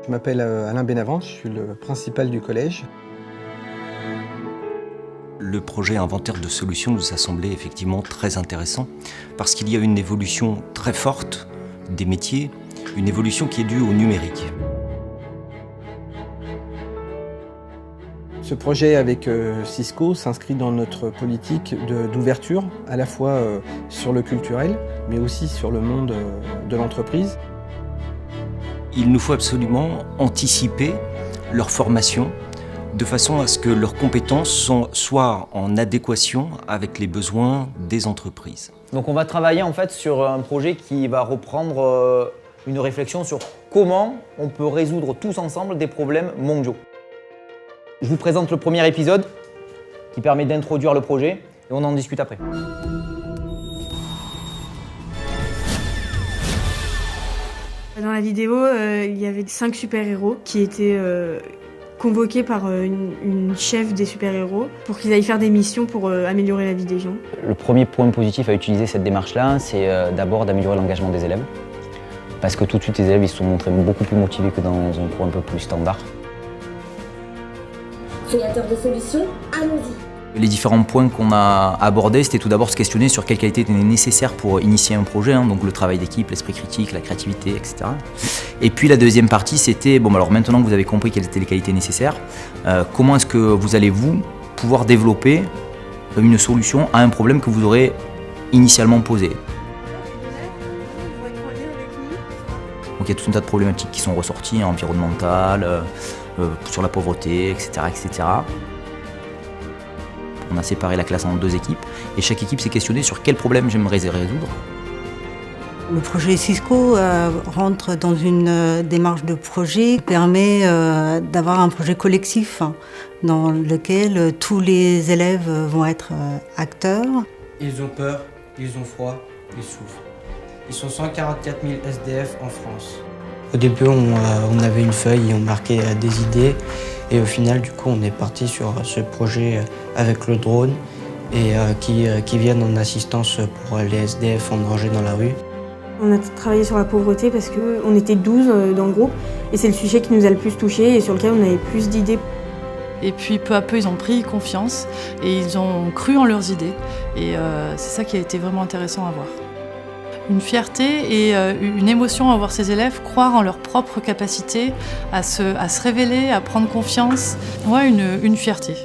Je m'appelle Alain Benavent, je suis le principal du collège. Le projet Inventaire de solutions nous a semblé effectivement très intéressant parce qu'il y a une évolution très forte des métiers, une évolution qui est due au numérique. Ce projet avec Cisco s'inscrit dans notre politique d'ouverture, à la fois sur le culturel, mais aussi sur le monde de l'entreprise. Il nous faut absolument anticiper leur formation de façon à ce que leurs compétences soient en adéquation avec les besoins des entreprises. Donc on va travailler en fait sur un projet qui va reprendre une réflexion sur comment on peut résoudre tous ensemble des problèmes mondiaux. Je vous présente le premier épisode qui permet d'introduire le projet et on en discute après. Dans la vidéo, il y avait 5 super-héros qui étaient convoqués par une chef des super-héros pour qu'ils aillent faire des missions pour améliorer la vie des gens. Le premier point positif à utiliser cette démarche-là, c'est d'abord d'améliorer l'engagement des élèves. Parce que tout de suite, les élèves ils se sont montrés beaucoup plus motivés que dans un cours un peu plus standard. Créateur de solutions, allons-y. Les différents points qu'on a abordés, c'était tout d'abord se questionner sur quelles qualités étaient nécessaires pour initier un projet, donc le travail d'équipe, l'esprit critique, la créativité, etc. Et puis la deuxième partie, c'était, alors maintenant que vous avez compris quelles étaient les qualités nécessaires, comment est-ce que vous allez pouvoir développer une solution à un problème que vous aurez initialement posé. Donc il y a tout un tas de problématiques qui sont ressorties, environnementales, sur la pauvreté, etc., etc. On a séparé la classe en 2 équipes et chaque équipe s'est questionnée sur quel problème j'aimerais résoudre. Le projet Cisco rentre dans une démarche de projet qui permet d'avoir un projet collectif dans lequel tous les élèves vont être acteurs. Ils ont peur, ils ont froid, ils souffrent. Ils sont 144 000 SDF en France. Au début, on avait une feuille et on marquait des idées. Et au final, du coup, on est parti sur ce projet avec le drone et qui viennent en assistance pour les SDF en danger dans la rue. On a travaillé sur la pauvreté parce qu'on était 12 dans le groupe et c'est le sujet qui nous a le plus touché et sur lequel on avait plus d'idées. Et puis peu à peu, ils ont pris confiance et ils ont cru en leurs idées. Et c'est ça qui a été vraiment intéressant à voir. Une fierté et une émotion à voir ces élèves croire en leur propre capacité à se révéler, à prendre confiance. Ouais, une fierté.